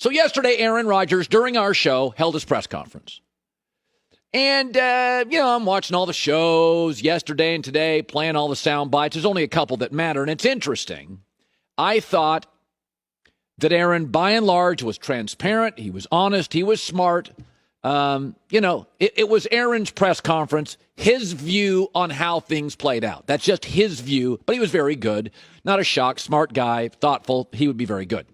So yesterday, Aaron Rodgers, during our show, held his press conference. And, I'm watching all the shows yesterday and today, playing all the sound bites. There's only a couple that matter, and it's interesting. I thought that Aaron, by and large, was transparent. He was honest. He was smart. It was Aaron's press conference, his view on how things played out. That's just his view, but he was very good. Not a shock, smart guy, thoughtful. He would be very good.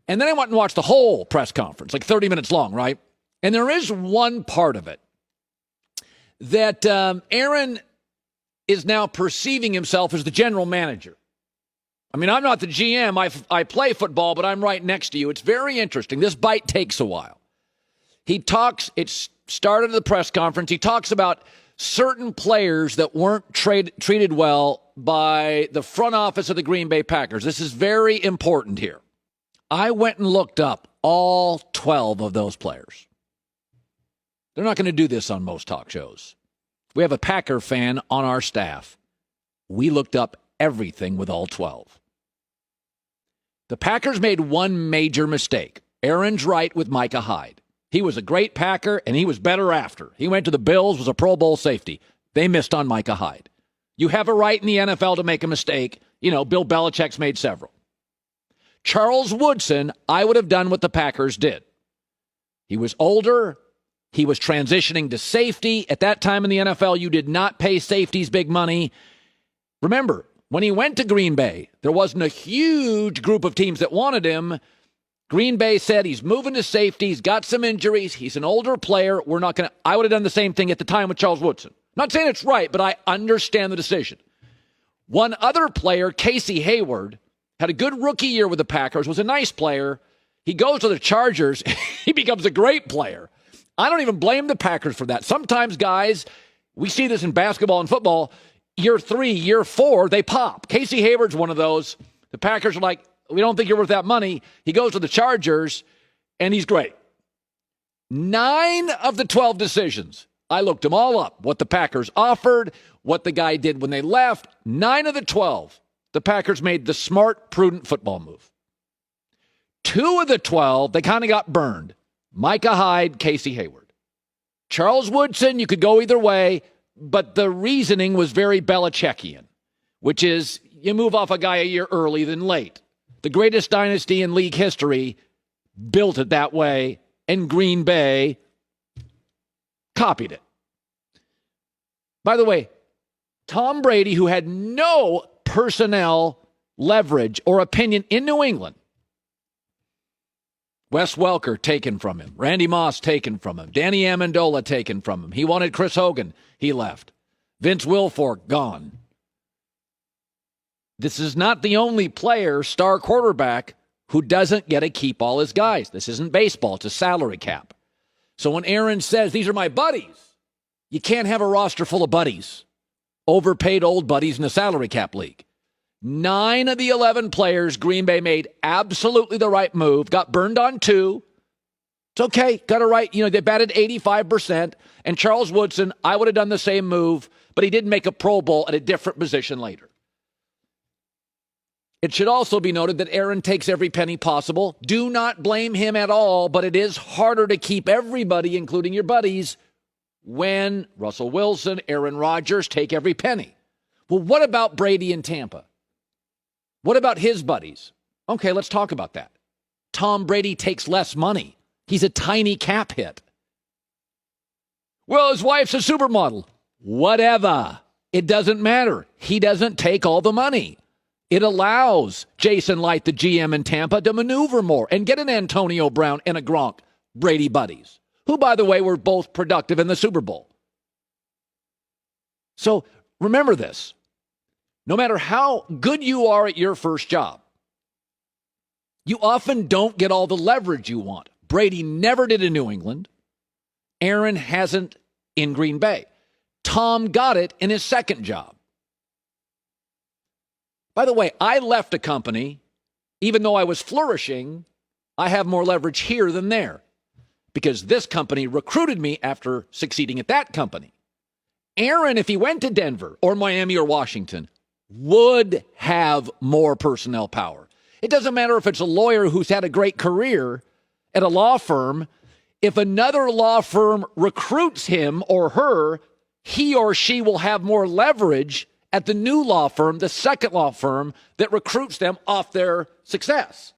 And then I went and watched the whole press conference, like 30 minutes long, right? And there is one part of it that Aaron is now perceiving himself as the general manager. I mean, I'm not the GM. I play football, but I'm right next to you. It's very interesting. This bite takes a while. It started at the press conference. He talks about certain players that weren't treated well by the front office of the Green Bay Packers. This is very important here. I went and looked up all 12 of those players. They're not going to do this on most talk shows. We have a Packer fan on our staff. We looked up everything with all 12. The Packers made one major mistake. Aaron's right with Micah Hyde. He was a great Packer, and he was better after. He went to the Bills, was a Pro Bowl safety. They missed on Micah Hyde. You have a right in the NFL to make a mistake. Bill Belichick's made several. Charles Woodson, I would have done what the Packers did. He was older. He was transitioning to safety. At that time in the NFL, you did not pay safeties big money. Remember, when he went to Green Bay, there wasn't a huge group of teams that wanted him. Green Bay said he's moving to safety. He's got some injuries. He's an older player. I would have done the same thing at the time with Charles Woodson. Not saying it's right, but I understand the decision. One other player, Casey Hayward, had a good rookie year with the Packers, was a nice player. He goes to the Chargers. He becomes a great player. I don't even blame the Packers for that. Sometimes guys, we see this in basketball and football, year 3, year 4, they pop. Casey Hayward's one of those. The Packers are like, we don't think you're worth that money. He goes to the Chargers, and he's great. 9 of the 12 decisions, I looked them all up, what the Packers offered, what the guy did when they left. 9 of the 12, the Packers made the smart, prudent football move. 2 of the 12, they kind of got burned. Micah Hyde, Casey Hayward. Charles Woodson, you could go either way, but the reasoning was very Belichickian, which is you move off a guy a year early than late. The greatest dynasty in league history built it that way, and Green Bay copied it. By the way, Tom Brady, who had no personnel leverage or opinion in New England, Wes Welker taken from him. Randy Moss taken from him. Danny Amendola taken from him. He wanted Chris Hogan. He left. Vince Wilfork gone. This is not the only player, star quarterback, who doesn't get to keep all his guys. This isn't baseball. It's a salary cap. So when Aaron says, these are my buddies, you can't have a roster full of buddies. Overpaid old buddies in a salary cap league. 9 of the 11 players, Green Bay made absolutely the right move. Got burned on 2. It's okay. Got it right. They batted 85%. And Charles Woodson, I would have done the same move, but he did make a Pro Bowl at a different position later. It should also be noted that Aaron takes every penny possible. Do not blame him at all, but it is harder to keep everybody, including your buddies, when Russell Wilson, Aaron Rodgers take every penny. Well, what about Brady in Tampa? What about his buddies? Okay, let's talk about that. Tom Brady takes less money. He's a tiny cap hit. Well, his wife's a supermodel. Whatever. It doesn't matter. He doesn't take all the money. It allows Jason Light, the GM in Tampa, to maneuver more and get an Antonio Brown and a Gronk, Brady buddies, who, by the way, were both productive in the Super Bowl. So remember this. No matter how good you are at your first job, you often don't get all the leverage you want. Brady never did in New England. Aaron hasn't in Green Bay. Tom got it in his second job. By the way, I left a company, even though I was flourishing, I have more leverage here than there because this company recruited me after succeeding at that company. Aaron, if he went to Denver or Miami or Washington, would have more personnel power. It doesn't matter if it's a lawyer who's had a great career. at a law firm, if another law firm recruits him or her, he or she will have more leverage at the new law firm, the second law firm that recruits them off their success.